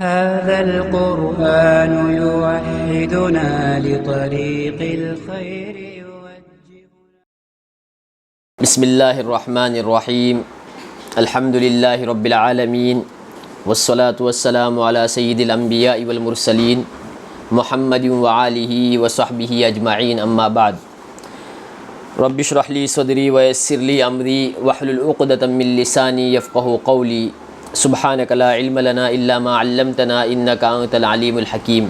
هذا القرآن يوحدنا لطريق الخير يوجهنا. بسم اللہ الرحمن الرحیم الحمد للہ رب العالمین والصلاة والسلام علی سید الانبیاء والمرسلین محمد وآلہ وصحبہ اجمعین اما بعد رب اشرح لی صدری ویسر لی امری واحلل عقدۃ من لسانی یفقہوا قولی سبحانک لا علم لنا الا ما علمتنا انک انت العلیم الحکیم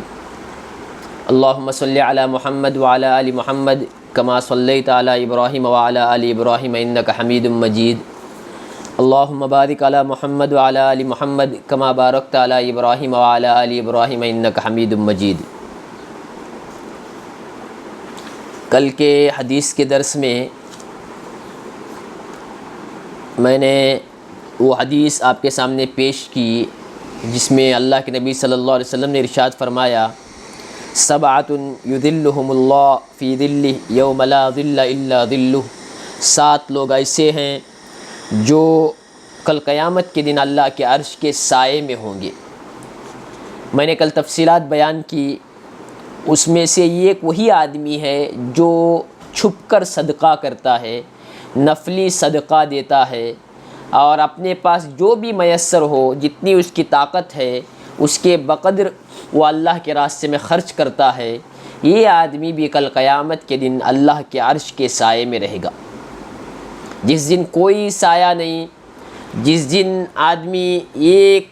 اللہم صلی علی محمد وعلی آل محمد کما صلیت علی ابراہیم وعلی آل ابراہیم انک حمید مجید اللہم بارک علی محمد وعلی آل محمد کما بارکت علی ابراہیم وعلی آل ابراہیم انک حمید مجید۔ کل کے حدیث کے درس میں میں نے وہ حدیث آپ کے سامنے پیش کی جس میں اللہ کے نبی صلی اللہ علیہ وسلم نے ارشاد فرمایا سبعۃ یظلھم اللہ فی ظلہ یوم لا ظل الا ظلہ، 7 لوگ ایسے ہیں جو کل قیامت کے دن اللہ کے عرش کے سائے میں ہوں گے۔ میں نے کل تفصیلات بیان کی، اس میں سے ایک وہی آدمی ہے جو چھپ کر صدقہ کرتا ہے، نفلی صدقہ دیتا ہے اور اپنے پاس جو بھی میسر ہو جتنی اس کی طاقت ہے اس کے بقدر وہ اللہ کے راستے میں خرچ کرتا ہے۔ یہ آدمی بھی کل قیامت کے دن اللہ کے عرش کے سائے میں رہے گا، جس دن کوئی سایہ نہیں، جس دن آدمی ایک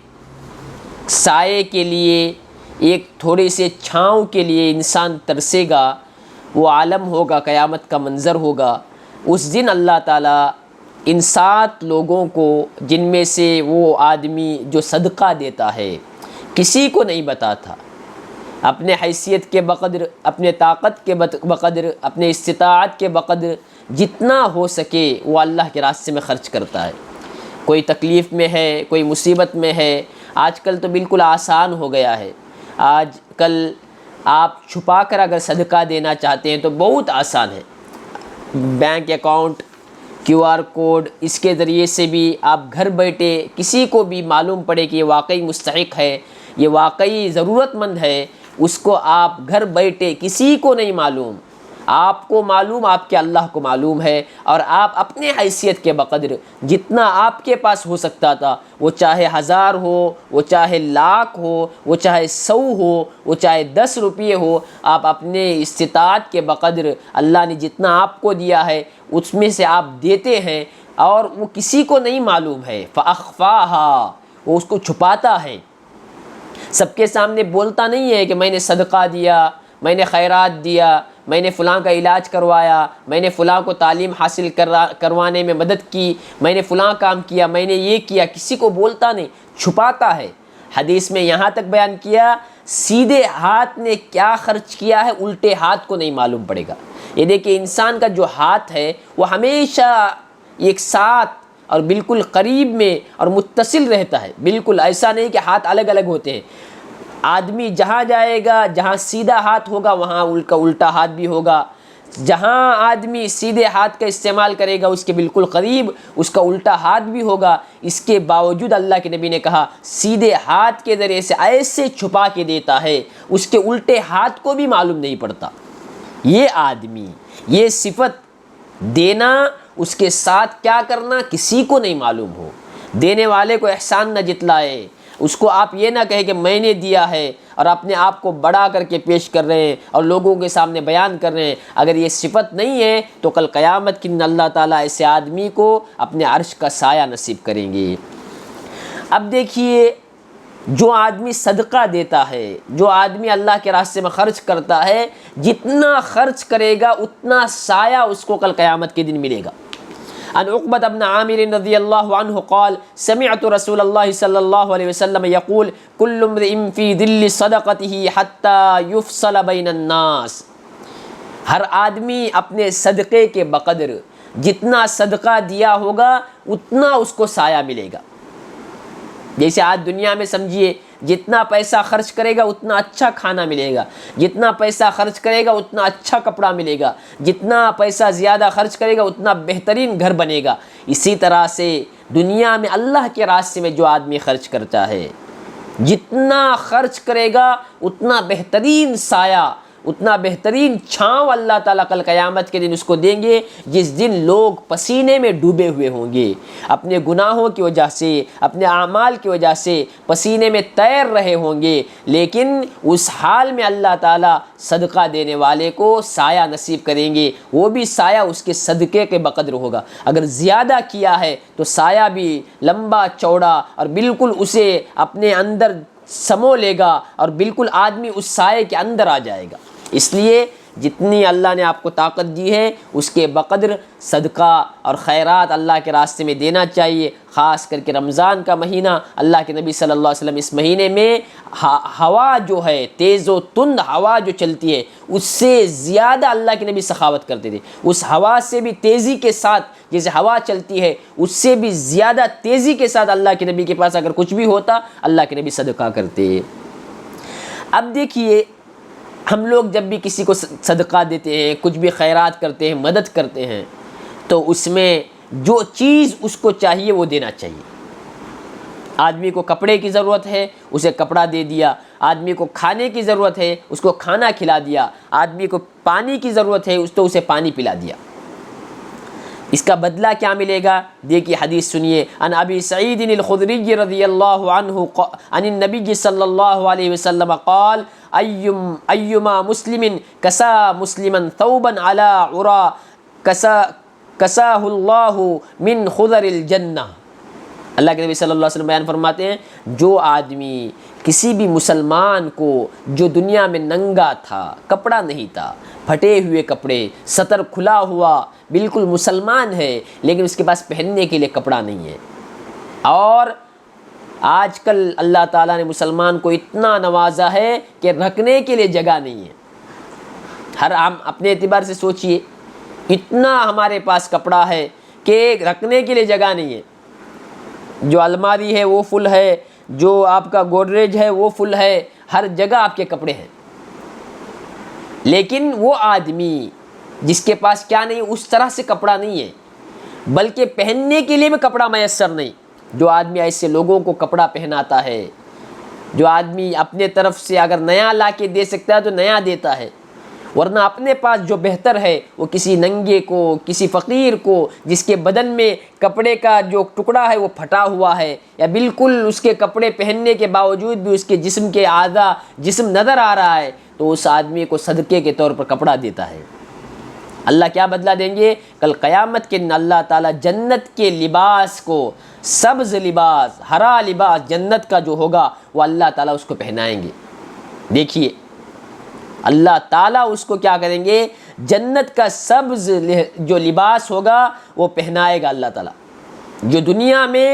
سائے کے لیے، ایک تھوڑے سے چھاؤں کے لیے انسان ترسے گا، وہ عالم ہوگا، قیامت کا منظر ہوگا۔ اس دن اللہ تعالیٰ ان 7 لوگوں کو، جن میں سے وہ آدمی جو صدقہ دیتا ہے کسی کو نہیں بتاتا، اپنے حیثیت کے بقدر، اپنے طاقت کے بقدر، اپنے استطاعت کے بقدر جتنا ہو سکے وہ اللہ کے راستے میں خرچ کرتا ہے۔ کوئی تکلیف میں ہے، کوئی مصیبت میں ہے، آج کل تو بالکل آسان ہو گیا ہے، آج کل آپ چھپا کر اگر صدقہ دینا چاہتے ہیں تو بہت آسان ہے۔ بینک اکاؤنٹ، QR کوڈ، اس کے ذریعے سے بھی آپ گھر بیٹھے کسی کو بھی معلوم پڑے کہ یہ واقعی مستحق ہے، یہ واقعی ضرورت مند ہے، اس کو آپ گھر بیٹھے، کسی کو نہیں معلوم، آپ کو معلوم، آپ کے اللہ کو معلوم ہے، اور آپ اپنے حیثیت کے بقدر جتنا آپ کے پاس ہو سکتا تھا، وہ چاہے 1000 ہو، وہ چاہے لاکھ ہو، وہ چاہے 100 ہو، وہ چاہے 10 روپے ہو، آپ اپنے استطاعت کے بقدر اللہ نے جتنا آپ کو دیا ہے اس میں سے آپ دیتے ہیں، اور وہ کسی کو نہیں معلوم ہے۔ فَأَخْفَاهَا، وہ اس کو چھپاتا ہے، سب کے سامنے بولتا نہیں ہے کہ میں نے صدقہ دیا، میں نے خیرات دیا، میں نے فلاں کا علاج کروایا، میں نے فلاں کو تعلیم حاصل کروانے میں مدد کی، میں نے فلاں کام کیا، میں نے یہ کیا، کسی کو بولتا نہیں، چھپاتا ہے۔ حدیث میں یہاں تک بیان کیا سیدھے ہاتھ نے کیا خرچ کیا ہے الٹے ہاتھ کو نہیں معلوم پڑے گا۔ یہ دیکھیں انسان کا جو ہاتھ ہے وہ ہمیشہ ایک ساتھ اور بالکل قریب میں اور متصل رہتا ہے، بالکل ایسا نہیں کہ ہاتھ الگ الگ ہوتے ہیں۔ آدمی جہاں جائے گا، جہاں سیدھا ہاتھ ہوگا وہاں الٹا ہاتھ بھی ہوگا، جہاں آدمی سیدھے ہاتھ کا استعمال کرے گا اس کے بالکل قریب اس کا الٹا ہاتھ بھی ہوگا۔ اس کے باوجود اللہ کے نبی نے کہا سیدھے ہاتھ کے ذریعے سے ایسے چھپا کے دیتا ہے اس کے الٹے ہاتھ کو بھی معلوم نہیں پڑتا۔ یہ آدمی، یہ صفت دینا، اس کے ساتھ کیا کرنا کسی کو نہیں معلوم ہو، دینے والے کو احسان نہ جتلائے، اس کو آپ یہ نہ کہیں کہ میں نے دیا ہے اور اپنے آپ کو بڑا کر کے پیش کر رہے ہیں اور لوگوں کے سامنے بیان کر رہے ہیں۔ اگر یہ صفت نہیں ہے تو کل قیامت کے دن اللہ تعالیٰ ایسے آدمی کو اپنے عرش کا سایہ نصیب کریں گے۔ اب دیکھیے، جو آدمی صدقہ دیتا ہے، جو آدمی اللہ کے راستے میں خرچ کرتا ہے، جتنا خرچ کرے گا اتنا سایہ اس کو کل قیامت کے دن ملے گا۔ عن عقبۃ بن عامر رضی اللہ عنہ قال سمعت رسول اللہ صلی اللہ علیہ وسلم یقول کل امرئ فی ظل صدقته حتی یفصل بین الناس، ہر آدمی اپنے صدقے کے بقدر جتنا صدقہ دیا ہوگا اتنا اس کو سایہ ملے گا۔ جیسے آج دنیا میں سمجھیے جتنا پیسہ خرچ کرے گا اتنا اچھا کھانا ملے گا، جتنا پیسہ خرچ کرے گا اتنا اچھا کپڑا ملے گا، جتنا پیسہ زیادہ خرچ کرے گا اتنا بہترین گھر بنے گا۔ اسی طرح سے دنیا میں اللہ کے راستے میں جو آدمی خرچ کرتا ہے جتنا خرچ کرے گا اتنا بہترین سایہ، اتنا بہترین چھاؤں اللہ تعالیٰ کل قیامت کے دن اس کو دیں گے، جس دن لوگ پسینے میں ڈوبے ہوئے ہوں گے، اپنے گناہوں کی وجہ سے، اپنے اعمال کی وجہ سے پسینے میں تیر رہے ہوں گے، لیکن اس حال میں اللہ تعالیٰ صدقہ دینے والے کو سایہ نصیب کریں گے، وہ بھی سایہ اس کے صدقے کے بقدر ہوگا۔ اگر زیادہ کیا ہے تو سایہ بھی لمبا چوڑا اور بالکل اسے اپنے اندر سمو لے گا، اور بالکل آدمی اس سائے کے اندر آ جائے گا۔ اس لیے جتنی اللہ نے آپ کو طاقت دی ہے اس کے بقدر صدقہ اور خیرات اللہ کے راستے میں دینا چاہیے۔ خاص کر کے رمضان کا مہینہ، اللہ کے نبی صلی اللہ علیہ وسلم اس مہینے میں ہوا جو ہے، تیز و تند ہوا جو چلتی ہے، اس سے زیادہ اللہ کے نبی سخاوت کرتے تھے۔ اس ہوا سے بھی تیزی کے ساتھ، جیسے ہوا چلتی ہے اس سے بھی زیادہ تیزی کے ساتھ اللہ کے نبی کے پاس اگر کچھ بھی ہوتا، اللہ کے نبی صدقہ کرتے۔ اب دیکھیے، ہم لوگ جب بھی کسی کو صدقہ دیتے ہیں، کچھ بھی خیرات کرتے ہیں، مدد کرتے ہیں، تو اس میں جو چیز اس کو چاہیے وہ دینا چاہیے۔ آدمی کو کپڑے کی ضرورت ہے، اسے کپڑا دے دیا۔ آدمی کو کھانے کی ضرورت ہے، اس کو کھانا کھلا دیا۔ آدمی کو پانی کی ضرورت ہے، تو اسے پانی پلا دیا۔ اس کا بدلہ کیا ملے گا؟ دیکھیے حدیث سنیے۔ عن ابی سعید الخدری رضی اللہ عنہ عن النبی صلی اللہ علیہ وسلم قال ایما مسلم کسا مسلما ثوبا علی عرا کساہ اللہ من خضر الجنہ۔ اللہ کے نبی صلی اللہ علیہ وسلم بیان فرماتے ہیں، جو آدمی کسی بھی مسلمان کو جو دنیا میں ننگا تھا، کپڑا نہیں تھا، پھٹے ہوئے کپڑے، سطر کھلا ہوا، بالکل مسلمان ہے لیکن اس کے پاس پہننے کے لیے کپڑا نہیں ہے، اور آج کل اللہ تعالیٰ نے مسلمان کو اتنا نوازا ہے کہ رکھنے کے لیے جگہ نہیں ہے۔ ہم اپنے اعتبار سے سوچئے، اتنا ہمارے پاس کپڑا ہے کہ رکھنے کے لیے جگہ نہیں ہے۔ جو الماری ہے وہ فل ہے، جو آپ کا گودریج ہے وہ فل ہے، ہر جگہ آپ کے کپڑے ہیں، لیکن وہ آدمی جس کے پاس کیا نہیں، اس طرح سے کپڑا نہیں ہے، بلکہ پہننے کے لیے بھی کپڑا میسر نہیں۔ جو آدمی ایسے لوگوں کو کپڑا پہناتا ہے، جو آدمی اپنے طرف سے اگر نیا لا کے دے سکتا ہے تو نیا دیتا ہے، ورنہ اپنے پاس جو بہتر ہے وہ کسی ننگے کو، کسی فقیر کو، جس کے بدن میں کپڑے کا جو ٹکڑا ہے وہ پھٹا ہوا ہے، یا بالکل اس کے کپڑے پہننے کے باوجود بھی اس کے جسم کے اعضاء جسم نظر آ رہا ہے، تو اس آدمی کو صدقے کے طور پر کپڑا دیتا ہے۔ اللہ کیا بدلہ دیں گے؟ کل قیامت کے دن اللہ تعالیٰ جنت کے لباس کو، سبز لباس، ہرا لباس جنت کا جو ہوگا وہ اللہ تعالیٰ اس کو پہنائیں گے۔ دیکھیے اللہ تعالیٰ اس کو کیا کریں گے؟ جنت کا سبز جو لباس ہوگا وہ پہنائے گا اللہ تعالیٰ۔ جو دنیا میں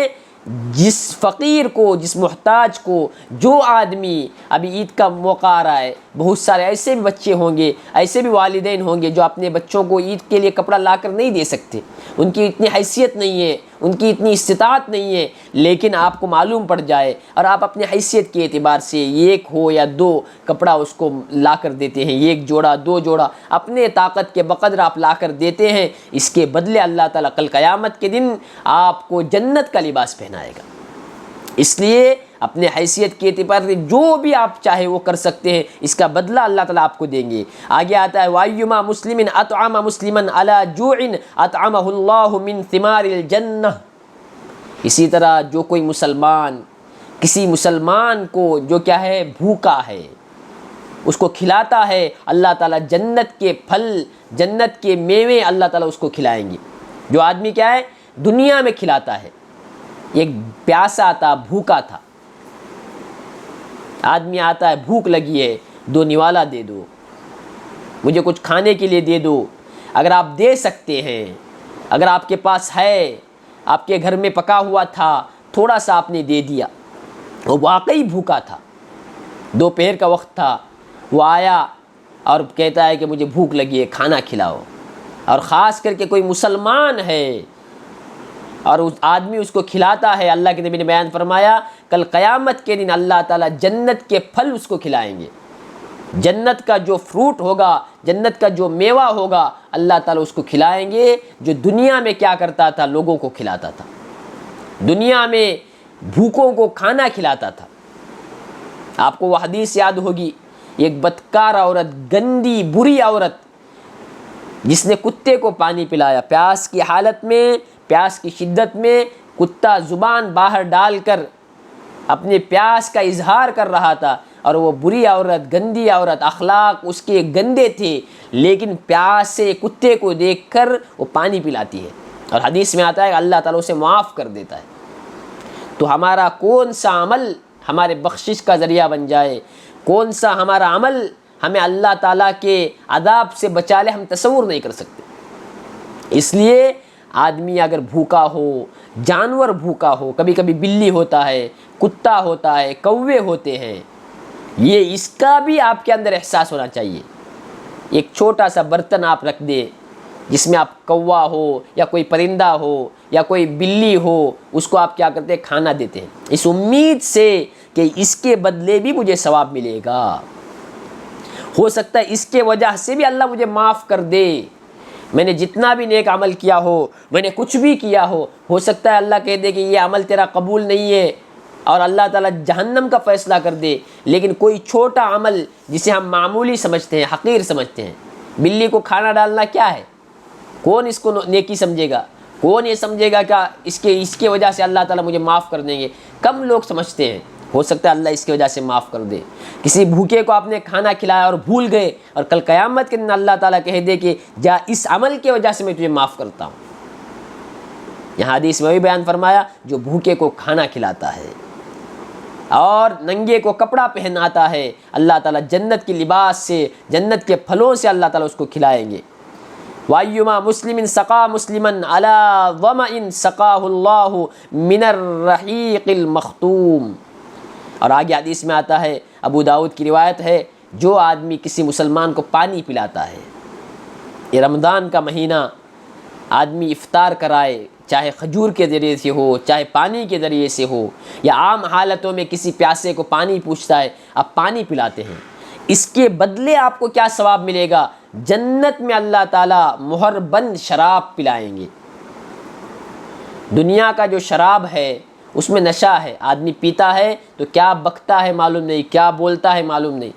جس فقیر کو، جس محتاج کو، جو آدمی، ابھی عید کا موقع آ رہا ہے، بہت سارے ایسے بھی بچے ہوں گے، ایسے بھی والدین ہوں گے جو اپنے بچوں کو عید کے لیے کپڑا لا کر نہیں دے سکتے، ان کی اتنی حیثیت نہیں ہے، ان کی اتنی استطاعت نہیں ہے، لیکن آپ کو معلوم پڑ جائے اور آپ اپنے حیثیت کے اعتبار سے ایک ہو یا دو کپڑا اس کو لا کر دیتے ہیں، ایک جوڑا، دو جوڑا، اپنے طاقت کے بقدر آپ لا کر دیتے ہیں، اس کے بدلے اللہ تعالیٰ کل قیامت کے دن آپ کو جنت کا لباس پہنائے گا۔ اس لیے اپنے حیثیت کے اعتبار سے جو بھی آپ چاہے وہ کر سکتے ہیں، اس کا بدلہ اللہ تعالیٰ آپ کو دیں گے۔ آگے آتا ہے وَأَيُّمَا مُسْلِمٍ أَطْعَمَ مُسْلِمًا عَلَى جُوعٍ أَطْعَمَهُ اللَّهُ مِنْ ثِمَارِ الْجَنَّةِ۔ اسی طرح جو کوئی مسلمان کسی مسلمان کو جو کیا ہے، بھوکا ہے، اس کو کھلاتا ہے، اللہ تعالیٰ جنت کے پھل، جنت کے میوے اللہ تعالیٰ اس کو کھلائیں گے۔ جو آدمی کیا ہے، دنیا میں کھلاتا ہے، ایک پیاسا تھا، بھوکا تھا، آدمی آتا ہے، بھوک لگی ہے، دو نوالا دے دو، مجھے کچھ کھانے کے لیے دے دو۔ اگر آپ دے سکتے ہیں، اگر آپ کے پاس ہے، آپ کے گھر میں پکا ہوا تھا، تھوڑا سا آپ نے دے دیا، وہ واقعی بھوکا تھا، دوپہر کا وقت تھا، وہ آیا اور کہتا ہے کہ مجھے بھوک لگی ہے، کھانا کھلاؤ، اور خاص کر کے کوئی مسلمان ہے اور اس آدمی اس کو کھلاتا ہے، اللہ کے نبی نے بیان فرمایا کل قیامت کے دن اللہ تعالیٰ جنت کے پھل اس کو کھلائیں گے۔ جنت کا جو فروٹ ہوگا، جنت کا جو میوہ ہوگا، اللہ تعالیٰ اس کو کھلائیں گے۔ جو دنیا میں کیا کرتا تھا، لوگوں کو کھلاتا تھا، دنیا میں بھوکوں کو کھانا کھلاتا تھا، آپ کو وہ حدیث یاد ہوگی، ایک بدکار عورت، گندی بری عورت، جس نے کتے کو پانی پلایا، پیاس کی حالت میں، پیاس کی شدت میں کتا زبان باہر ڈال کر اپنے پیاس کا اظہار کر رہا تھا، اور وہ بری عورت، گندی عورت، اخلاق اس کے گندے تھے، لیکن پیاسے کتے کو دیکھ کر وہ پانی پلاتی ہے، اور حدیث میں آتا ہے کہ اللہ تعالیٰ اسے معاف کر دیتا ہے۔ تو ہمارا کون سا عمل ہمارے بخشش کا ذریعہ بن جائے، کون سا ہمارا عمل ہمیں اللہ تعالیٰ کے عذاب سے بچا لے، ہم تصور نہیں کر سکتے۔ اس لیے آدمی اگر بھوکا ہو، جانور بھوکا ہو، کبھی کبھی بلی ہوتا ہے، کتا ہوتا ہے، کوے ہوتے ہیں، یہ اس کا بھی آپ کے اندر احساس ہونا چاہیے۔ ایک چھوٹا سا برتن آپ رکھ دیں جس میں آپ کوا ہو یا کوئی پرندہ ہو یا کوئی بلی ہو، اس کو آپ کیا کرتے ہیں؟ کھانا دیتے ہیں، اس امید سے کہ اس کے بدلے بھی مجھے ثواب ملے گا، ہو سکتا ہے اس کے وجہ سے بھی اللہ مجھے معاف کر دے، میں نے جتنا بھی نیک عمل کیا ہو، میں نے کچھ بھی کیا ہو سکتا ہے اللہ کہہ دے کہ یہ عمل تیرا قبول نہیں ہے اور اللہ تعالیٰ جہنم کا فیصلہ کر دے۔ لیکن کوئی چھوٹا عمل جسے ہم معمولی سمجھتے ہیں، حقیر سمجھتے ہیں، بلی کو کھانا ڈالنا کیا ہے؟ کون اس کو نیکی سمجھے گا؟ کون یہ سمجھے گا کہ اس کے وجہ سے اللہ تعالیٰ مجھے معاف کر دیں گے؟ کم لوگ سمجھتے ہیں، ہو سکتا ہے اللہ اس کی وجہ سے معاف کر دے۔ کسی بھوکے کو آپ نے کھانا کھلایا اور بھول گئے، اور کل قیامت کے دن اللہ تعالیٰ کہہ دے کہ جا اس عمل کی وجہ سے میں تجھے معاف کرتا ہوں۔ یہاں حدیث میں بھی بیان فرمایا، جو بھوکے کو کھانا کھلاتا ہے اور ننگے کو کپڑا پہناتا ہے، اللہ تعالیٰ جنت کی لباس سے، جنت کے پھلوں سے اللہ تعالیٰ اس کو کھلائیں گے۔ وَأَيُّمَا مُسْلِمٍ سَقَى مُسْلِمًا عَلَى ظَمَإٍ سَقَاهُ اللَّهُ مِنَ الرَّحِيقِ الْمَخْتُومِ۔ اور آگے حدیث میں آتا ہے، ابو داؤد کی روایت ہے، جو آدمی کسی مسلمان کو پانی پلاتا ہے، یہ رمضان کا مہینہ، آدمی افطار کرائے، چاہے کھجور کے ذریعے سے ہو، چاہے پانی کے ذریعے سے ہو، یا عام حالتوں میں کسی پیاسے کو پانی پوچھتا ہے، آپ پانی پلاتے ہیں، اس کے بدلے آپ کو کیا ثواب ملے گا؟ جنت میں اللہ تعالیٰ مہر بند شراب پلائیں گے۔ دنیا کا جو شراب ہے اس میں نشہ ہے، آدمی پیتا ہے تو کیا بکتا ہے معلوم نہیں، کیا بولتا ہے معلوم نہیں،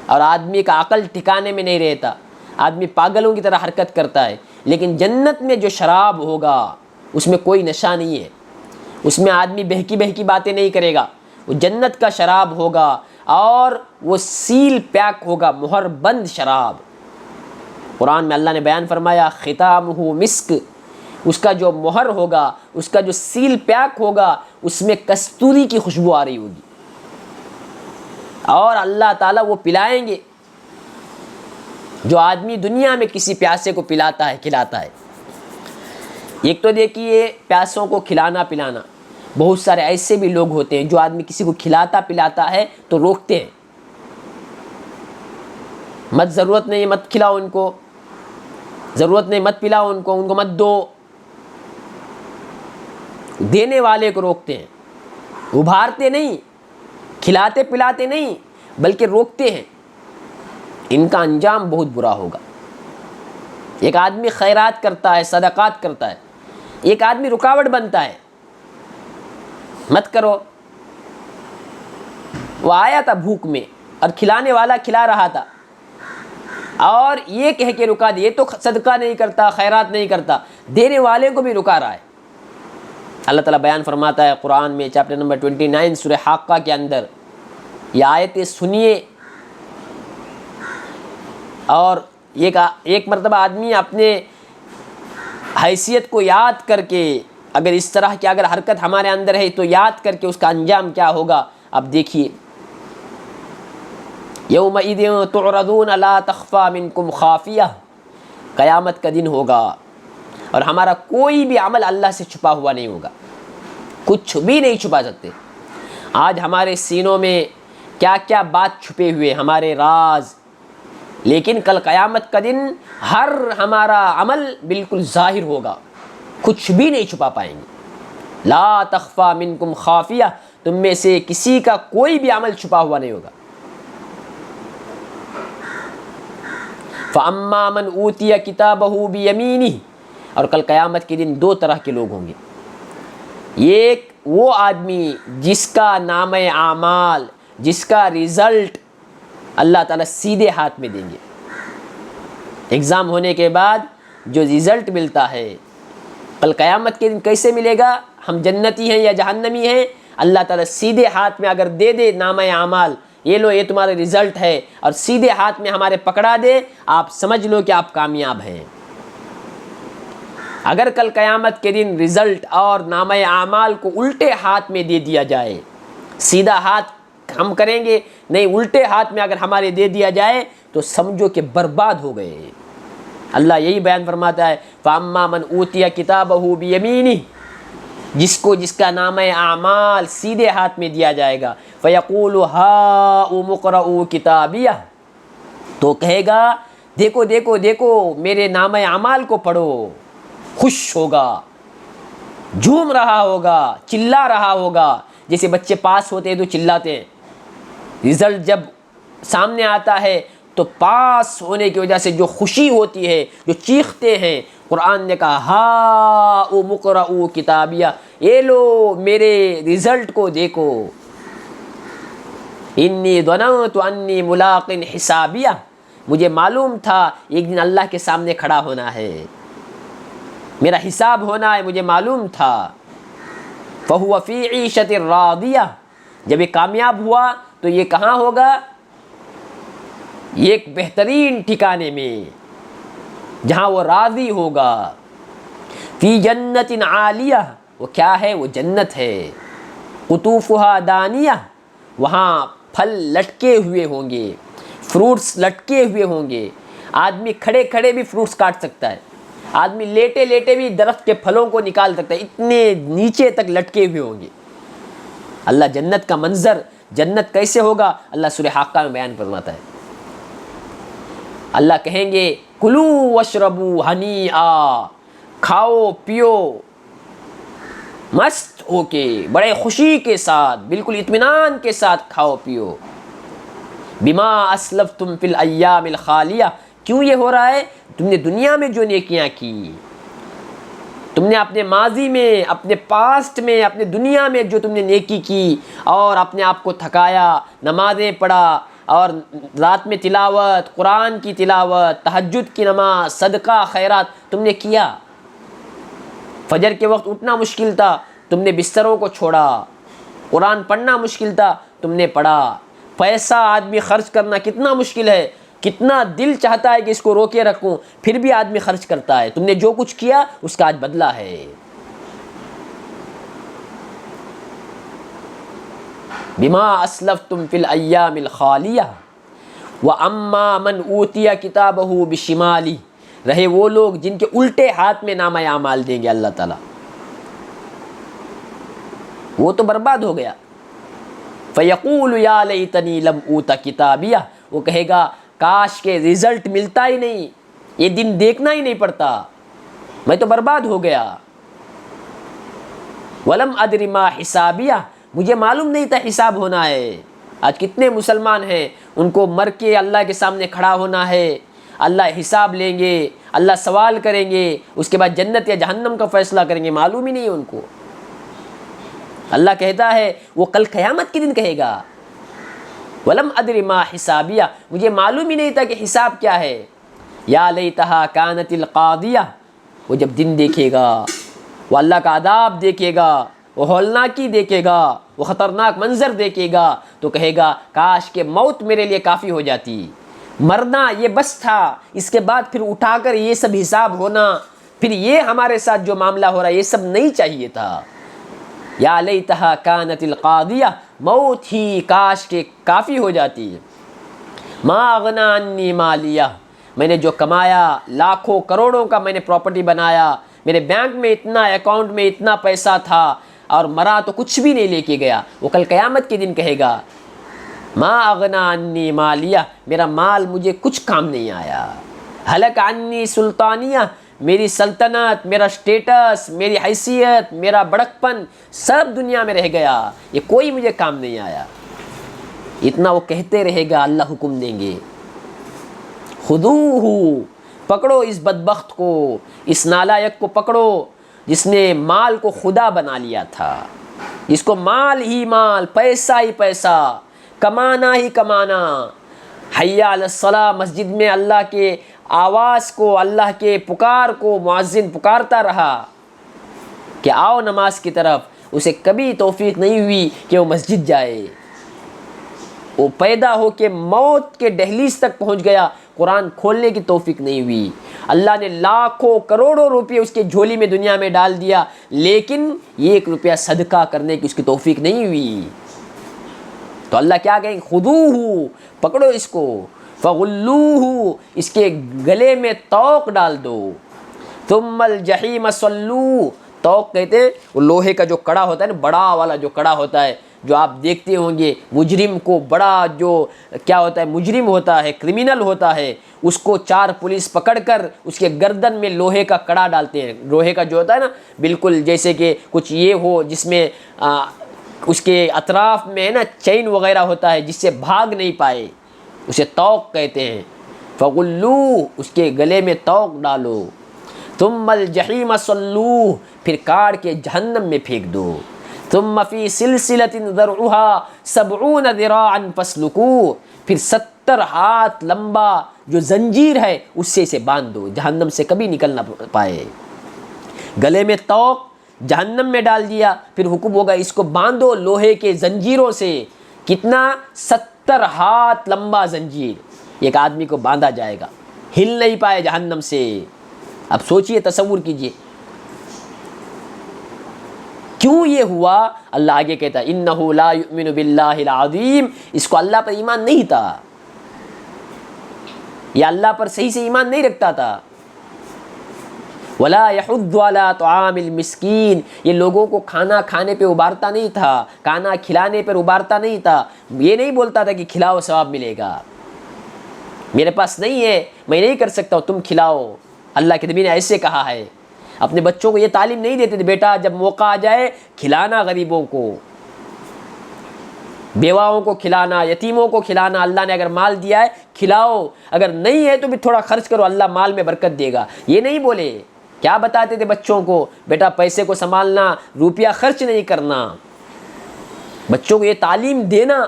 اور آدمی کا عقل ٹھکانے میں نہیں رہتا، آدمی پاگلوں کی طرح حرکت کرتا ہے۔ لیکن جنت میں جو شراب ہوگا اس میں کوئی نشہ نہیں ہے، اس میں آدمی بہکی بہکی باتیں نہیں کرے گا، وہ جنت کا شراب ہوگا اور وہ سیل پیک ہوگا، مہر بند شراب۔ قرآن میں اللہ نے بیان فرمایا، ختامہ مسک، اس کا جو مہر ہوگا، اس کا جو سیل پیک ہوگا، اس میں کستوری کی خوشبو آ رہی ہوگی، اور اللہ تعالیٰ وہ پلائیں گے جو آدمی دنیا میں کسی پیاسے کو پلاتا ہے، کھلاتا ہے۔ ایک تو دیکھیے پیاسوں کو کھلانا پلانا، بہت سارے ایسے بھی لوگ ہوتے ہیں جو آدمی کسی کو کھلاتا پلاتا ہے تو روکتے ہیں، مت، ضرورت نہیں، مت کھلاؤ ان کو، ضرورت نہیں، مت پلاؤ ان کو مت دو، دینے والے کو روکتے ہیں، ابھارتے نہیں، کھلاتے پلاتے نہیں، بلکہ روکتے ہیں۔ ان کا انجام بہت برا ہوگا۔ ایک آدمی خیرات کرتا ہے، صدقات کرتا ہے، ایک آدمی رکاوٹ بنتا ہے، مت کرو۔ وہ آیا تھا بھوک میں اور کھلانے والا کھلا رہا تھا، اور یہ کہہ کے رکا دیا، یہ تو صدقہ نہیں کرتا، خیرات نہیں کرتا، دینے والے کو بھی رکا رہا ہے۔ اللہ تعالیٰ بیان فرماتا ہے قرآن میں چیپٹر نمبر 29 سورہ حاقہ کے اندر، یہ آیتیں سنیے، اور ایک مرتبہ آدمی اپنے حیثیت کو یاد کر کے، اگر اس طرح کی اگر حرکت ہمارے اندر ہے تو یاد کر کے اس کا انجام کیا ہوگا اب دیکھیے۔ یومئذ تعرضون لا تخفی منکم خافیہ، قیامت کا دن ہوگا اور ہمارا کوئی بھی عمل اللہ سے چھپا ہوا نہیں ہوگا، کچھ بھی نہیں چھپا سکتے۔ آج ہمارے سینوں میں کیا کیا بات چھپے ہوئے، ہمارے راز، لیکن کل قیامت کا دن ہر ہمارا عمل بالکل ظاہر ہوگا، کچھ بھی نہیں چھپا پائیں گے۔ لا تخفی منکم خافیہ، تم میں سے کسی کا کوئی بھی عمل چھپا ہوا نہیں ہوگا۔ فَأَمَّا مَنْ أُوتِيَ كِتَابَهُ بِيَمِينِهِ، اور کل قیامت کے دن دو طرح کے لوگ ہوں گے۔ ایک وہ آدمی جس کا نامہ اعمال جس کا رزلٹ اللہ تعالیٰ سیدھے ہاتھ میں دیں گے. ایگزام ہونے کے بعد جو رزلٹ ملتا ہے کل قیامت کے دن کیسے ملے گا؟ ہم جنتی ہیں یا جہنمی ہیں، اللہ تعالیٰ سیدھے ہاتھ میں اگر دے دے نامہ اعمال، یہ لو یہ تمہارا رزلٹ ہے، اور سیدھے ہاتھ میں ہمارے پکڑا دے، آپ سمجھ لو کہ آپ کامیاب ہیں. اگر کل قیامت کے دن رزلٹ اور نامہ اعمال کو الٹے ہاتھ میں دے دیا جائے، سیدھا ہاتھ ہم کریں گے نہیں، الٹے ہاتھ میں اگر ہمارے دے دیا جائے تو سمجھو کہ برباد ہو گئے. اللہ یہی بیان فرماتا ہے فَأَمَّا مَنْ أُوتِيَ كِتَابَهُ بِيَمِينِهِ، جس کا نامہ اعمال سیدھے ہاتھ میں دیا جائے گا، فَيَقُولُ هَاؤُمُ اقْرَءُوا كِتَابِيَهْ، تو کہے گا دیکھو دیکھو دیکھو میرے نامہ اعمال کو پڑھو. خوش ہوگا، جھوم رہا ہوگا، چلا رہا ہوگا، جیسے بچے پاس ہوتے ہیں تو چلاتے ہیں. رزلٹ جب سامنے آتا ہے تو پاس ہونے کی وجہ سے جو خوشی ہوتی ہے، جو چیختے ہیں. قرآن نے کہا ہاؤم اقرؤوا کتابیہ، اے لو میرے رزلٹ کو دیکھو. انی ظننت انی ملاق حسابیہ، مجھے معلوم تھا ایک دن اللہ کے سامنے کھڑا ہونا ہے، میرا حساب ہونا ہے، مجھے معلوم تھا. فہو فی عیشۃ راضیہ، جب یہ کامیاب ہوا تو یہ کہاں ہوگا؟ یہ ایک بہترین ٹھکانے میں جہاں وہ راضی ہوگا. فی جنت عالیہ، وہ کیا ہے؟ وہ جنت ہے. قطوفہا دانیہ، وہاں پھل لٹکے ہوئے ہوں گے، فروٹس لٹکے ہوئے ہوں گے. آدمی کھڑے کھڑے بھی فروٹس کاٹ سکتا ہے، آدمی لیٹے لیٹے بھی درخت کے پھلوں کو نکال سکتا ہے، اتنے نیچے تک لٹکے ہوئے ہوں گے. اللہ جنت کا منظر، جنت کیسے ہوگا اللہ سورہ حاقہ میں بیان فرماتا ہے. اللہ کہیں گے کلو واشربوا ہنیئا، کھاؤ پیو مست ہو کے، بڑے خوشی کے ساتھ، بالکل اطمینان کے ساتھ کھاؤ پیو. بما اسلفتم فی الایام الخالیہ، کیوں یہ ہو رہا ہے؟ تم نے دنیا میں جو نیکیاں کی، تم نے اپنے ماضی میں، اپنے پاسٹ میں، اپنے دنیا میں جو تم نے نیکی کی اور اپنے آپ کو تھکایا، نمازیں پڑھا اور رات میں تلاوت، قرآن کی تلاوت، تہجد کی نماز، صدقہ خیرات تم نے کیا. فجر کے وقت اٹھنا مشکل تھا، تم نے بستروں کو چھوڑا. قرآن پڑھنا مشکل تھا، تم نے پڑھا. پیسہ آدمی خرچ کرنا کتنا مشکل ہے، کتنا دل چاہتا ہے کہ اس کو روکے رکھوں، پھر بھی آدمی خرچ کرتا ہے. تم نے جو کچھ کیا اس کا آج بدلہ ہے. بما اسلفتم فی الایام الخالیہ واما من اوتی کتابہ بشمالہ، رہے وہ لوگ جن کے الٹے ہاتھ میں نامہ اعمال دیں گے اللہ تعالیٰ، وہ تو برباد ہو گیا. فیقول یا لیتنی لم اوت کتابیہ، وہ کہے گا کاش کے رزلٹ ملتا ہی نہیں، یہ دن دیکھنا ہی نہیں پڑتا، میں تو برباد ہو گیا. ولم ادر ما حسابیہ، مجھے معلوم نہیں تھا حساب ہونا ہے. آج کتنے مسلمان ہیں ان کو مر کے اللہ کے سامنے کھڑا ہونا ہے، اللہ حساب لیں گے، اللہ سوال کریں گے، اس کے بعد جنت یا جہنم کا فیصلہ کریں گے، معلوم ہی نہیں ہے ان کو. اللہ کہتا ہے وہ کل قیامت کے دن کہے گا ولم ادر ما حسابیہ، مجھے معلوم ہی نہیں تھا کہ حساب کیا ہے. یا لیتہا کانت القاضیہ، وہ جب دن دیکھے گا، وہ اللہ کا عذاب دیکھے گا، وہ ہولناکی دیکھے گا، وہ خطرناک منظر دیکھے گا، تو کہے گا کاش کہ موت میرے لیے کافی ہو جاتی، مرنا یہ بس تھا، اس کے بعد پھر اٹھا کر یہ سب حساب ہونا، پھر یہ ہمارے ساتھ جو معاملہ ہو رہا ہے یہ سب نہیں چاہیے تھا. یا لیتہا کانت القاضیہ، موت ہی کاش کے کافی ہو جاتی. ما اغنی عنی مالیہ، میں نے جو کمایا، لاکھوں کروڑوں کا میں نے پراپرٹی بنایا، میرے بینک میں اتنا، اکاؤنٹ میں اتنا پیسہ تھا، اور مرا تو کچھ بھی نہیں لے کے گیا. وہ کل قیامت کے دن کہے گا ما اغنی عنی مالیہ، میرا مال مجھے کچھ کام نہیں آیا. ہلک عنی سلطانیہ، میری سلطنت، میرا سٹیٹس، میری حیثیت، میرا بڑکپن سب دنیا میں رہ گیا، یہ کوئی مجھے کام نہیں آیا. اتنا وہ کہتے رہے گا، اللہ حکم دیں گے خذوہ، پکڑو اس بدبخت کو، اس نالائق کو پکڑو جس نے مال کو خدا بنا لیا تھا، جس کو مال ہی مال، پیسہ ہی پیسہ، کمانا ہی کمانا. حیا علی الصلاح، مسجد میں اللہ کے آواز کو، اللہ کے پکار کو مؤذن پکارتا رہا کہ آؤ نماز کی طرف، اسے کبھی توفیق نہیں ہوئی کہ وہ مسجد جائے. وہ پیدا ہو کے موت کے دہلیز تک پہنچ گیا، قرآن کھولنے کی توفیق نہیں ہوئی. اللہ نے لاکھوں کروڑوں روپے اس کے جھولی میں دنیا میں ڈال دیا، لیکن 1 روپیہ صدقہ کرنے کی اس کی توفیق نہیں ہوئی. تو اللہ کیا کہیں، خذوہ، پکڑو اس کو، فغلوہ، اس کے گلے میں توق ڈال دو، ثم الجحیم صلوہ. توق کہتے ہیں وہ لوہے کا جو کڑا ہوتا ہے نا، بڑا والا جو کڑا ہوتا ہے، جو آپ دیکھتے ہوں گے مجرم کو، بڑا جو کیا ہوتا ہے، مجرم ہوتا ہے، کرمینل ہوتا ہے، اس کو 4 پولیس پکڑ کر اس کے گردن میں لوہے کا کڑا ڈالتے ہیں. لوہے کا جو ہوتا ہے نا، بالکل جیسے کہ کچھ یہ ہو جس میں اس کے اطراف میں نا چین وغیرہ ہوتا ہے جس سے بھاگ نہیں پائے، اسے توق کہتے ہیں. فغلوہ، اس کے گلے میں توق ڈالو، ثم الجحیم صلوہ، پھر کاٹ کے جہنم میں پھینک دو. ثم فی سلسلۃ ذرعها 70 ذراعا فاسلکوہ، پھر 70 ہاتھ لمبا جو زنجیر ہے اس سے اسے باندھ دو، جہنم سے کبھی نکل نہ پائے. گلے میں توق، جہنم میں ڈال دیا، پھر حکم ہوگا اس کو باندھو لوہے کے زنجیروں سے. کتنا؟ 70 ہاتھ لمبا زنجیر ایک آدمی کو باندھا جائے گا، ہل نہیں پائے جہنم سے. اب سوچئے، تصور کیجئے کیوں یہ ہوا. اللہ آگے کہتا ہے انہ لا یؤمن باللہ العظیم، اس کو اللہ پر ایمان نہیں تھا، یہ اللہ پر صحیح سے ایمان نہیں رکھتا تھا. ولا یحض علی طعام المسکین، یہ لوگوں کو کھانا کھانے پہ ابھارتا نہیں تھا، کھانا کھلانے پر ابھارتا نہیں تھا. یہ نہیں بولتا تھا کہ کھلاؤ ثواب ملے گا، میرے پاس نہیں ہے میں نہیں کر سکتا ہوں، تم کھلاؤ. اللہ کے نبی نے ایسے کہا ہے. اپنے بچوں کو یہ تعلیم نہیں دیتے تھے، بیٹا جب موقع آ جائے کھلانا، غریبوں کو، بیواؤں کو کھلانا، یتیموں کو کھلانا. اللہ نے اگر مال دیا ہے کھلاؤ، اگر نہیں ہے تو بھی تھوڑا خرچ کرو، اللہ مال میں برکت دے گا. یہ نہیں بولے. کیا بتاتے تھے بچوں کو؟ بیٹا پیسے کو سنبھالنا، روپیہ خرچ نہیں کرنا. بچوں کو یہ تعلیم دینا،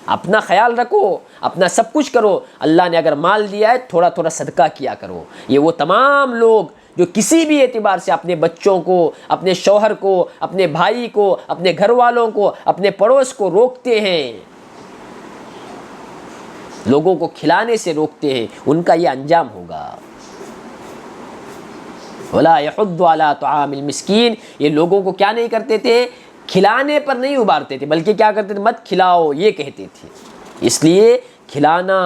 اپنا خیال رکھو، اپنا سب کچھ کرو. اللہ نے اگر مال دیا ہے تھوڑا تھوڑا صدقہ کیا کرو. یہ وہ تمام لوگ جو کسی بھی اعتبار سے اپنے بچوں کو، اپنے شوہر کو، اپنے بھائی کو، اپنے گھر والوں کو، اپنے پڑوس کو روکتے ہیں، لوگوں کو کھلانے سے روکتے ہیں، ان کا یہ انجام ہوگا. ولا یحض علی طعام المسکین، یہ لوگوں کو کیا نہیں کرتے تھے؟ کھلانے پر نہیں ابھارتے تھے، بلکہ کیا کرتے تھے؟ مت کھلاؤ، یہ کہتے تھے. اس لیے کھلانا،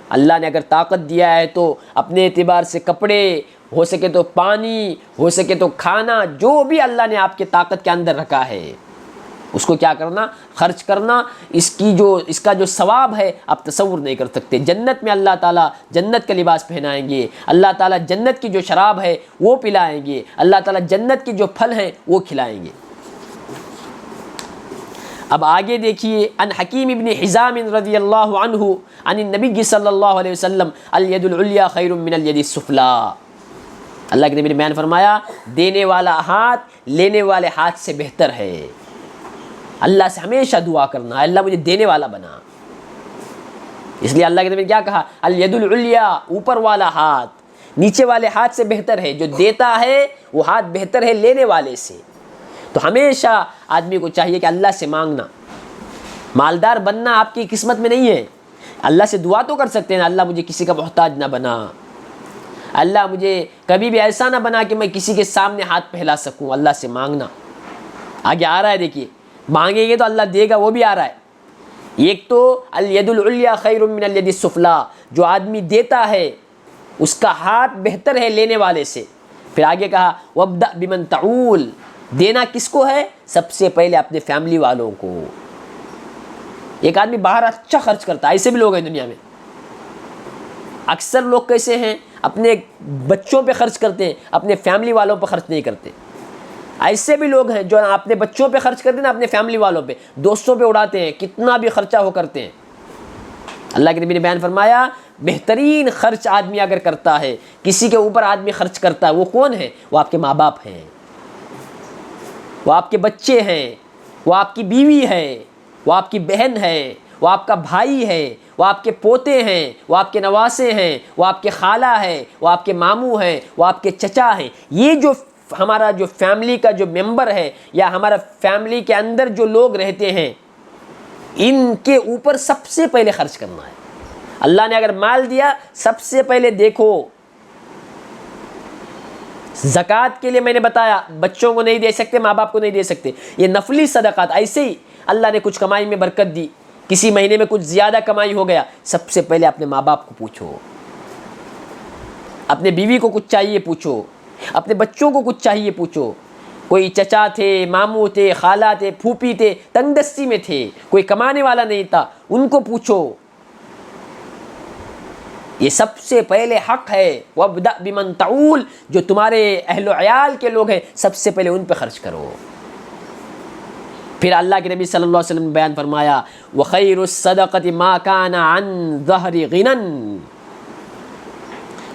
اللہ نے اگر طاقت دیا ہے تو اپنے اعتبار سے کپڑے، ہو سکے تو پانی، ہو سکے تو کھانا، جو بھی اللہ نے آپ کے طاقت کے اندر رکھا ہے اس کو کیا کرنا؟ خرچ کرنا. اس کا جو ثواب ہے آپ تصور نہیں کر سکتے. جنت میں اللہ تعالیٰ جنت کا لباس پہنائیں گے، اللہ تعالیٰ جنت کی جو شراب ہے وہ پلائیں گے، اللہ تعالیٰ جنت کے جو پھل ہیں وہ کھلائیں گے. اب آگے دیکھیے، ان حکیم ابن حزام رضی اللہ عنہ عن النبی صلی اللہ علیہ وسلم الید العلیٰ خیر من الید السفلیٰ. اللہ کے نبی نے بیان فرمایا دینے والا ہاتھ لینے والے ہاتھ سے بہتر ہے. اللہ سے ہمیشہ دعا کرنا ہے، اللہ مجھے دینے والا بنا. اس لیے اللہ کے نبی نے کیا کہا؟ الید العلیٰ، اوپر والا ہاتھ نیچے والے ہاتھ سے بہتر ہے. جو دیتا ہے وہ ہاتھ بہتر ہے لینے والے سے. تو ہمیشہ آدمی کو چاہیے کہ اللہ سے مانگنا. مالدار بننا آپ کی قسمت میں نہیں ہے. اللہ سے دعا تو کر سکتے ہیں، اللہ مجھے کسی کا محتاج نہ بنا، اللہ مجھے کبھی بھی ایسا نہ بنا کہ میں کسی کے سامنے ہاتھ پھیلا سکوں. اللہ سے مانگنا آگے آ رہا ہے، دیکھیے مانگیں گے تو اللہ دے گا، وہ بھی آ رہا ہے. ایک تو الید العلیٰ خیر من الید السفلیٰ، جو آدمی دیتا ہے اس کا ہاتھ بہتر ہے لینے والے سے. پھر آگے کہا وابدأ بمن تعول، دینا کس کو ہے؟ سب سے پہلے اپنے فیملی والوں کو. ایک آدمی باہر اچھا خرچ کرتا ہے، ایسے بھی لوگ ہیں دنیا میں. اکثر لوگ کیسے ہیں؟ اپنے بچوں پہ خرچ کرتے ہیں، اپنے فیملی والوں پہ خرچ نہیں کرتے. ایسے بھی لوگ ہیں جو اپنے بچوں پہ خرچ کرتے ہیں، اپنے فیملی والوں پہ، دوستوں پہ اڑاتے ہیں، کتنا بھی خرچہ ہو کرتے ہیں. اللہ کے نبی نے بیان فرمایا بہترین خرچ آدمی اگر کرتا ہے، کسی کے اوپر آدمی خرچ کرتا ہے، وہ کون ہے؟ وہ آپ کے ماں باپ ہیں، وہ آپ کے بچے ہیں، وہ آپ کی بیوی ہے، وہ آپ کی بہن ہے، وہ آپ کا بھائی ہے، وہ آپ کے پوتے ہیں، وہ آپ کے نواسے ہیں، وہ آپ کے خالہ ہے، وہ آپ کے ماموں ہیں، وہ آپ کے چچا ہیں، یہ جو ہمارا جو فیملی کا جو ممبر ہے یا ہمارا فیملی کے اندر جو لوگ رہتے ہیں، ان کے اوپر سب سے پہلے خرچ کرنا ہے۔ اللہ نے اگر مال دیا، سب سے پہلے دیکھو، زکوٰۃ کے لیے میں نے بتایا بچوں کو نہیں دے سکتے، ماں باپ کو نہیں دے سکتے، یہ نفلی صدقات، ایسے ہی اللہ نے کچھ کمائی میں برکت دی، کسی مہینے میں کچھ زیادہ کمائی ہو گیا، سب سے پہلے اپنے ماں باپ کو پوچھو، اپنے بیوی کو کچھ چاہیے پوچھو، اپنے بچوں کو کچھ چاہیے پوچھو۔ کوئی چچا تھے، ماموں تھے، خالہ تھے، پھوپھی تھے، تنگ دستی میں تھے، کوئی کمانے والا نہیں تھا، ان کو پوچھو۔ یہ سب سے پہلے حق ہے، وَابْدَأْ بِمَنْ تَعُولُ، جو تمہارے اہل و عیال کے لوگ ہیں سب سے پہلے ان پہ خرچ کرو۔ پھر اللہ کے نبی صلی اللہ علیہ وسلم نے بیان فرمایا وَخَيْرُ الصَّدَقَةِ مَا كَانَ عَنْ ظَهْرِ غِنًى،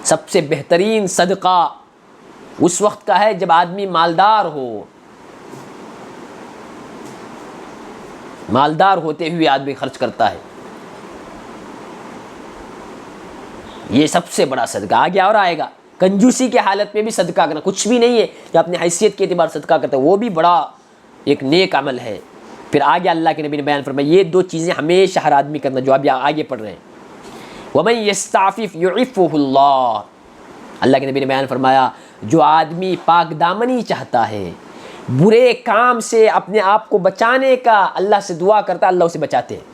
سب سے بہترین صدقہ اس وقت کا ہے جب آدمی مالدار ہو، مالدار ہوتے ہوئے آدمی خرچ کرتا ہے، یہ سب سے بڑا صدقہ۔ آگے اور آئے گا، کنجوسی کے حالت میں بھی صدقہ کرنا، کچھ بھی نہیں ہے جو اپنی حیثیت کے اعتبار صدقہ کرتا ہے، وہ بھی بڑا ایک نیک عمل ہے۔ پھر آگے اللہ کے نبی نے بیان فرمایا یہ دو چیزیں ہمیشہ ہر آدمی کرنا، جو اب آگے پڑھ رہے ہیں، وَمَن يَسْتَعْفِفْ يُعِفُّهُ اللَّهُ، اللہ کے نبی نے بیان فرمایا جو آدمی پاک دامنی چاہتا ہے، برے کام سے اپنے آپ کو بچانے کا اللہ سے دعا کرتا ہے، اللہ اسے بچاتے ہیں۔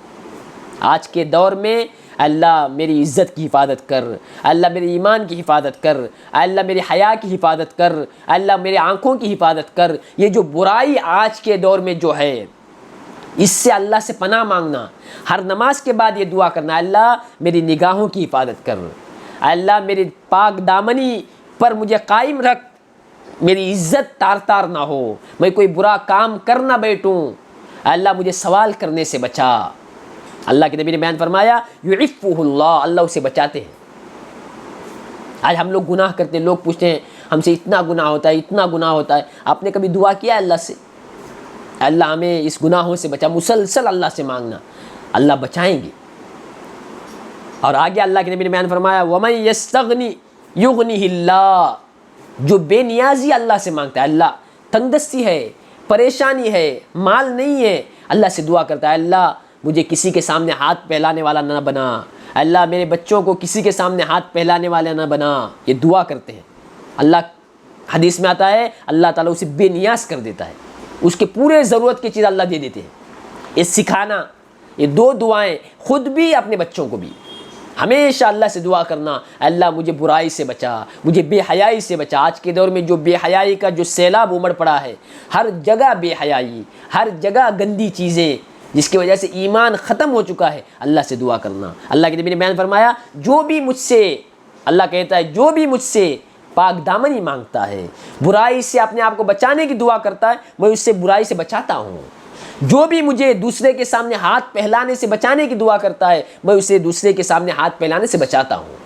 آج کے دور میں اللہ میری عزت کی حفاظت کر، اللہ میرے ایمان کی حفاظت کر، اللہ میرے حیا کی حفاظت کر، اللہ میرے آنکھوں کی حفاظت کر، یہ جو برائی آج کے دور میں جو ہے اس سے اللہ سے پناہ مانگنا، ہر نماز کے بعد یہ دعا کرنا، اللہ میری نگاہوں کی حفاظت کر، اللہ میری پاک دامنی پر مجھے قائم رکھ، میری عزت تار تار نہ ہو، میں کوئی برا کام کر نہ بیٹھوں، اللہ مجھے سوال کرنے سے بچا۔ اللہ کے نبی نے بیان فرمایا یعفہ اللہ، اللہ اسے بچاتے ہیں۔ آج ہم لوگ گناہ کرتے ہیں، لوگ پوچھتے ہیں ہم سے اتنا گناہ ہوتا ہے، اتنا گناہ ہوتا ہے، آپ نے کبھی دعا کیا اللہ سے اللہ ہمیں اس گناہوں سے بچا؟ مسلسل اللہ سے مانگنا، اللہ بچائیں گے۔ اور آگے اللہ کے نبی نے بیان فرمایا وَمَن يَسْتَغْنِ يُغْنِهِ اللَّهُ، جو بے نیازی اللہ سے مانگتا ہے، اللہ تنگ دستی ہے، پریشانی ہے، مال نہیں ہے، اللہ سے دعا کرتا ہے اللہ مجھے کسی کے سامنے ہاتھ پھیلانے والا نہ بنا، اللہ میرے بچوں کو کسی کے سامنے ہاتھ پھیلانے والا نہ بنا، یہ دعا کرتے ہیں۔ اللہ حدیث میں آتا ہے اللہ تعالیٰ اسے بے نیاز کر دیتا ہے، اس کے پورے ضرورت کی چیز اللہ دے دیتے ہیں۔ یہ سکھانا، یہ دو دعائیں خود بھی اپنے بچوں کو بھی ہمیشہ اللہ سے دعا کرنا، اللہ مجھے برائی سے بچا، مجھے بے حیائی سے بچا۔ آج کے دور میں جو بے حیائی کا جو سیلاب امڑ پڑا ہے، ہر جگہ بے حیائی، ہر جگہ گندی چیزیں، جس کی وجہ سے ایمان ختم ہو چکا ہے، اللہ سے دعا کرنا۔ اللہ کے نبی نے بیان فرمایا جو بھی مجھ سے، اللہ کہتا ہے جو بھی مجھ سے پاک دامنی مانگتا ہے، برائی سے اپنے آپ کو بچانے کی دعا کرتا ہے، میں اس سے برائی سے بچاتا ہوں۔ جو بھی مجھے دوسرے کے سامنے ہاتھ پھیلانے سے بچانے کی دعا کرتا ہے، میں اسے دوسرے کے سامنے ہاتھ پھیلانے سے بچاتا ہوں۔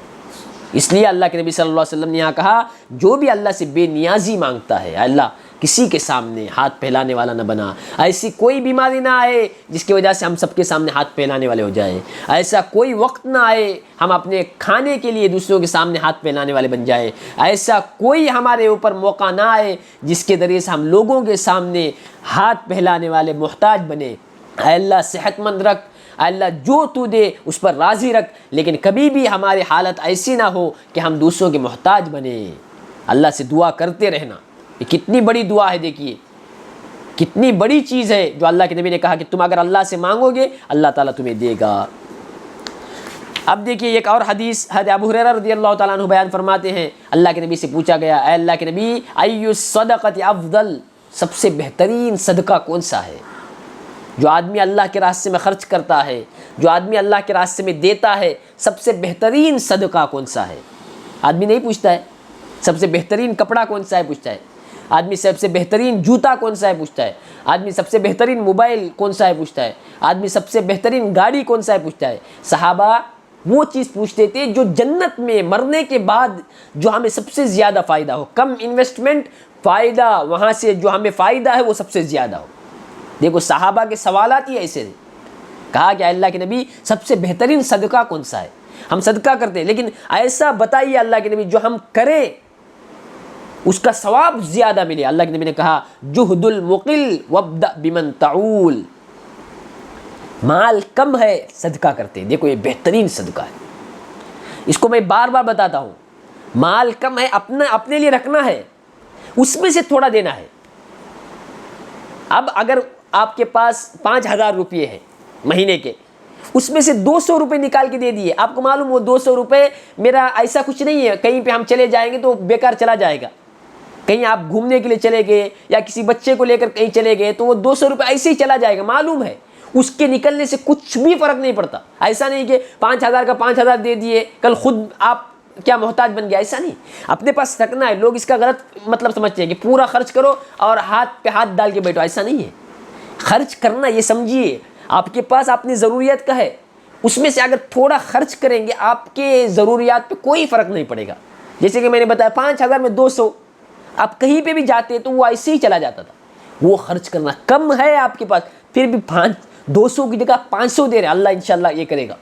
اس لیے اللہ کے نبی صلی اللہ علیہ وسلم نے یہاں کہا جو بھی اللہ سے بے نیازی مانگتا ہے، اللہ کسی کے سامنے ہاتھ پھیلانے والا نہ بنا، ایسی کوئی بیماری نہ آئے جس کی وجہ سے ہم سب کے سامنے ہاتھ پھیلانے والے ہو جائیں، ایسا کوئی وقت نہ آئے ہم اپنے کھانے کے لیے دوسروں کے سامنے ہاتھ پھیلانے والے بن جائیں، ایسا کوئی ہمارے اوپر موقع نہ آئے جس کے ذریعے سے ہم لوگوں کے سامنے ہاتھ پھیلانے والے محتاج بنے۔ اے اللہ صحت مند رکھ، اے اللہ جو تو دے اس پر راضی رکھ، لیکن کبھی بھی ہماری حالت ایسی نہ ہو کہ ہم دوسروں کے محتاج بنیں۔ اللہ سے دعا کرتے رہنا، یہ کتنی بڑی دعا ہے، دیکھیے کتنی بڑی چیز ہے جو اللہ کے نبی نے کہا کہ تم اگر اللہ سے مانگو گے اللہ تعالیٰ تمہیں دے گا۔ اب دیکھیے ایک اور حدیث حضرت ابو ہریرہ رضی اللہ تعالیٰ عنہ بیان فرماتے ہیں، اللہ کے نبی سے پوچھا گیا اے اللہ کے نبی ای الصدقۃ افضل، سب سے بہترین صدقہ کون سا ہے؟ جو آدمی اللہ کے راستے میں خرچ کرتا ہے، جو آدمی اللہ کے راستے میں دیتا ہے، سب سے بہترین صدقہ کون سا ہے؟ آدمی نہیں پوچھتا ہے سب سے بہترین کپڑا کون سا ہے، پوچھتا ہے آدمی سب سے بہترین جوتا کون سا ہے، پوچھتا ہے آدمی سب سے بہترین موبائل کون سا ہے، پوچھتا ہے آدمی سب سے بہترین گاڑی کون سا ہے، پوچھتا ہے۔ صحابہ وہ چیز پوچھتے تھے جو جنت میں مرنے کے بعد جو ہمیں سب سے زیادہ فائدہ ہو، کم انویسٹمنٹ فائدہ، وہاں سے جو ہمیں فائدہ ہے وہ سب سے زیادہ ہو۔ دیکھو صحابہ کے سوالات ہی ایسے تھے، کہا کہ اللہ کے نبی سب سے بہترین صدقہ کون سا ہے؟ ہم صدقہ کرتے ہیں لیکن ایسا بتائیے اللہ کے نبی جو ہم کریں اس کا ثواب زیادہ ملے۔ اللہ کے نبی نے کہا جہد المقل وابدأ بمن تعول، مال کم ہے صدقہ کرتے ہیں، دیکھو یہ بہترین صدقہ ہے۔ اس کو میں بار بار بتاتا ہوں، مال کم ہے اپنے لیے رکھنا ہے، اس میں سے تھوڑا دینا ہے۔ اب اگر آپ کے پاس 5,000 روپے ہیں مہینے کے، اس میں سے 200 روپے نکال کے دے دیے، آپ کو معلوم وہ 200 روپے میرا ایسا کچھ نہیں ہے کہیں پہ ہم چلے جائیں گے تو بیکار چلا جائے گا، کہیں آپ گھومنے کے لیے چلے گئے یا کسی بچے کو لے کر کہیں چلے گئے تو وہ 200 روپے ایسے ہی چلا جائے گا، معلوم ہے اس کے نکلنے سے کچھ بھی فرق نہیں پڑتا۔ ایسا نہیں کہ 5,000 کا 5,000 دے دیے کل خود آپ کیا محتاج بن گیا، ایسا نہیں، اپنے پاس رکھنا ہے۔ لوگ اس کا غلط مطلب سمجھتے ہیں کہ پورا خرچ کرو اور ہاتھ پہ ہاتھ ڈال کے بیٹھو، ایسا نہیں ہے۔ خرچ کرنا یہ سمجھیے آپ کے پاس اپنی ضروریات کا ہے، اس میں سے اگر تھوڑا خرچ کریں گے آپ کے ضروریات پہ کوئی فرق نہیں پڑے گا۔ جیسے کہ میں نے بتایا 5,000 میں 200، آپ کہیں پہ بھی جاتے تو وہ ایسے ہی چلا جاتا تھا۔ وہ خرچ کرنا کم ہے آپ کے پاس، پھر بھی 200 کی جگہ 500 دے رہے ہیں، اللہ انشاءاللہ یہ کرے گا۔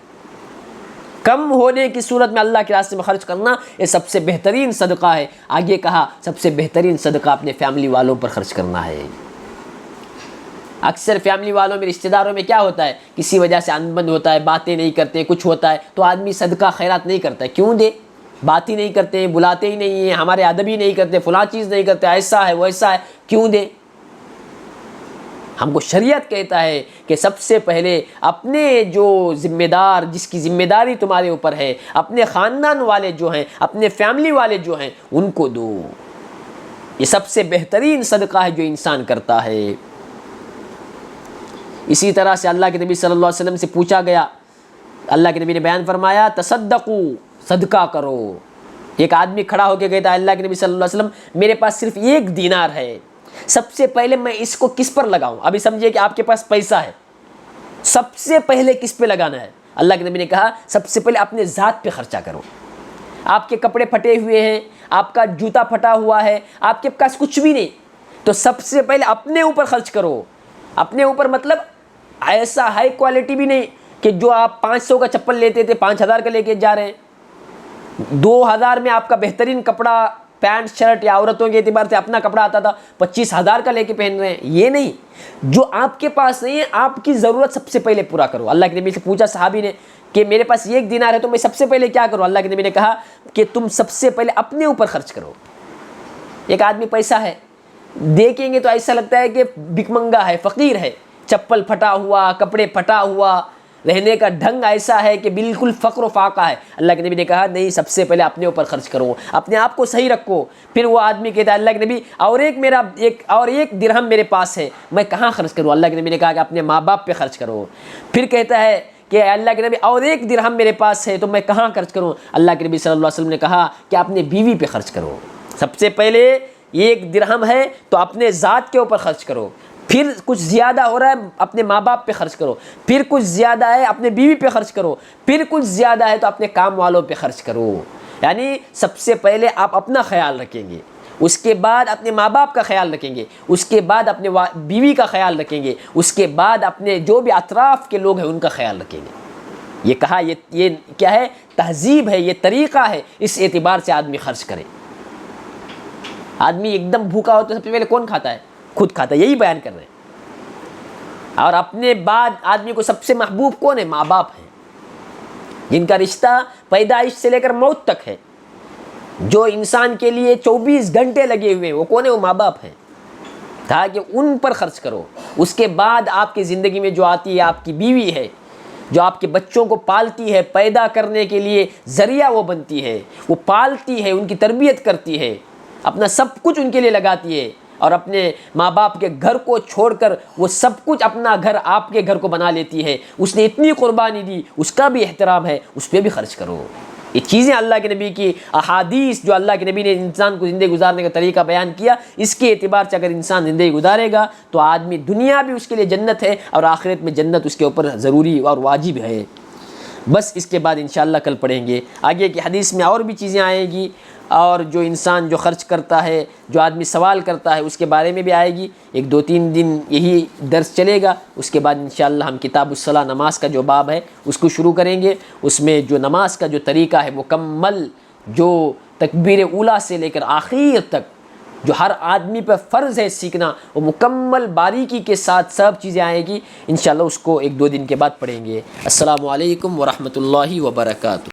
کم ہونے کی صورت میں اللہ کے راستے میں خرچ کرنا یہ سب سے بہترین صدقہ ہے۔ آگے کہا سب سے بہترین صدقہ اپنے فیملی والوں پر خرچ کرنا ہے۔ اکثر فیملی والوں میں رشتہ داروں میں کیا ہوتا ہے، کسی وجہ سے انبن ہوتا ہے، باتیں نہیں کرتے، کچھ ہوتا ہے تو آدمی صدقہ خیرات نہیں کرتا ہے۔ کیوں دے؟ بات ہی نہیں کرتے، بلاتے ہی نہیں ہیں، ہمارے ادب ہی نہیں کرتے، فلاں چیز نہیں کرتے، ایسا ہے ویسا ہے، کیوں دے؟ ہم کو شریعت کہتا ہے کہ سب سے پہلے اپنے جو ذمہ دار، جس کی ذمہ داری تمہارے اوپر ہے، اپنے خاندان والے جو ہیں، اپنے فیملی والے جو ہیں، ان کو دو۔ یہ سب سے بہترین صدقہ ہے جو انسان کرتا ہے۔ اسی طرح سے اللہ کے نبی صلی اللہ علیہ وسلم سے پوچھا گیا، اللہ کے نبی نے بیان فرمایا تصدقوا، صدقہ کرو۔ ایک آدمی کھڑا ہو کے کہتا ہے اللہ کے نبی صلی اللہ علیہ وسلم میرے پاس صرف 1 دینار ہے، سب سے پہلے میں اس کو کس پر لگاؤں؟ ابھی سمجھیے کہ آپ کے پاس پیسہ ہے، سب سے پہلے کس پہ لگانا ہے؟ اللہ کے نبی نے کہا سب سے پہلے اپنے ذات پہ خرچہ کرو۔ آپ کے کپڑے پھٹے ہوئے ہیں، آپ کا جوتا پھٹا ہوا ہے، آپ کے پاس کچھ بھی نہیں، تو سب سے پہلے اپنے اوپر خرچ کرو۔ اپنے اوپر مطلب ایسا ہائی کوالٹی بھی نہیں کہ جو آپ 500 کا چپل لیتے تھے 5,000 کا لے کے جا رہے ہیں۔ 2,000 میں آپ کا بہترین کپڑا، پینٹ شرٹ، یا عورتوں کے اعتبار سے اپنا کپڑا آتا تھا 25,000 کا لے کے پہن رہے ہیں، یہ نہیں۔ جو آپ کے پاس نہیں ہے آپ کی ضرورت سب سے پہلے پورا کرو۔ اللہ کے نبی سے پوچھا صحابی نے کہ میرے پاس 1 دینار ہے تو میں سب سے پہلے کیا کروں؟ اللہ کے نبی نے کہا کہ تم سب سے پہلے اپنے اوپر خرچ کرو۔ ایک آدمی پیسہ ہے، دیکھیں گے تو ایسا لگتا ہے کہ بھکمنگا ہے، فقیر ہے، چپل پھٹا ہوا، کپڑے پھٹا ہوا، رہنے کا ڈھنگ ایسا ہے کہ بالکل فقر و فاقہ ہے۔ اللہ کے نبی نے کہا نہیں، سب سے پہلے اپنے اوپر خرچ کرو، اپنے آپ کو صحیح رکھو۔ پھر وہ آدمی کہتا ہے اللہ کے نبی اور ایک درہم میرے پاس ہے، میں کہاں خرچ کروں؟ اللہ کے نبی نے کہا کہ اپنے ماں باپ پہ خرچ کرو۔ پھر کہتا ہے کہ اللہ کے نبی اور 1 درہم میرے پاس ہے تو میں کہاں خرچ کروں؟ اللہ کے نبی صلی اللہ علیہ وسلم نے کہا کہ اپنے بیوی پہ خرچ کرو۔ سب سے پہلے 1 درہم ہے تو اپنے ذات کے اوپر خرچ کرو، پھر کچھ زیادہ ہو رہا ہے اپنے ماں باپ پہ خرچ کرو، پھر کچھ زیادہ ہے اپنے بیوی پہ خرچ کرو، پھر کچھ زیادہ ہے تو اپنے کام والوں پہ خرچ کرو۔ یعنی سب سے پہلے آپ اپنا خیال رکھیں گے، اس کے بعد اپنے ماں باپ کا خیال رکھیں گے، اس کے بعد اپنے بیوی کا خیال رکھیں گے، اس کے بعد اپنے جو بھی اطراف کے لوگ ہیں ان کا خیال رکھیں گے۔ یہ کہا یہ کیا ہے؟ تہذیب ہے، یہ طریقہ ہے، اس اعتبار سے آدمی خرچ کرے۔ آدمی ایک دم بھوکا ہو تو سب سے پہلے کون کھاتا ہے؟ خود کھاتا ہے، یہی بیان کر رہے ہیں۔ اور اپنے بعد آدمی کو سب سے محبوب کون ہے؟ ماں باپ ہیں، جن کا رشتہ پیدائش سے لے کر موت تک ہے، جو انسان کے لیے 24 گھنٹے لگے ہوئے ہیں، وہ کون ہے؟ وہ ماں باپ ہیں۔ کہا کہ ان پر خرچ کرو۔ اس کے بعد آپ کی زندگی میں جو آتی ہے آپ کی بیوی ہے، جو آپ کے بچوں کو پالتی ہے، پیدا کرنے کے لیے ذریعہ وہ بنتی ہے، وہ پالتی ہے، ان کی تربیت کرتی ہے، اپنا سب کچھ ان کے لیے لگاتی ہے، اور اپنے ماں باپ کے گھر کو چھوڑ کر وہ سب کچھ اپنا گھر آپ کے گھر کو بنا لیتی ہے۔ اس نے اتنی قربانی دی، اس کا بھی احترام ہے، اس پہ بھی خرچ کرو۔ یہ چیزیں اللہ کے نبی کی احادیث جو اللہ کے نبی نے انسان کو زندگی گزارنے کا طریقہ بیان کیا، اس کے اعتبار سے اگر انسان زندگی گزارے گا تو آدمی دنیا بھی اس کے لیے جنت ہے اور آخرت میں جنت اس کے اوپر ضروری اور واجب ہے۔ بس اس کے بعد انشاءاللہ کل پڑھیں گے۔ آگے کی حدیث میں اور بھی چیزیں آئیں گی، اور جو انسان جو خرچ کرتا ہے، جو آدمی سوال کرتا ہے، اس کے بارے میں بھی آئے گی۔ ایک 2-3 دن یہی درس چلے گا، اس کے بعد انشاءاللہ ہم کتاب الصلاۃ نماز کا جو باب ہے اس کو شروع کریں گے۔ اس میں جو نماز کا جو طریقہ ہے مکمل، جو تکبیر اولیٰ سے لے کر آخر تک جو ہر آدمی پر فرض ہے سیکھنا، وہ مکمل باریکی کے ساتھ سب چیزیں آئے گی انشاءاللہ۔ اس کو 1-2 دن کے بعد پڑھیں گے۔ السلام علیکم ورحمۃ اللہ وبرکاتہ۔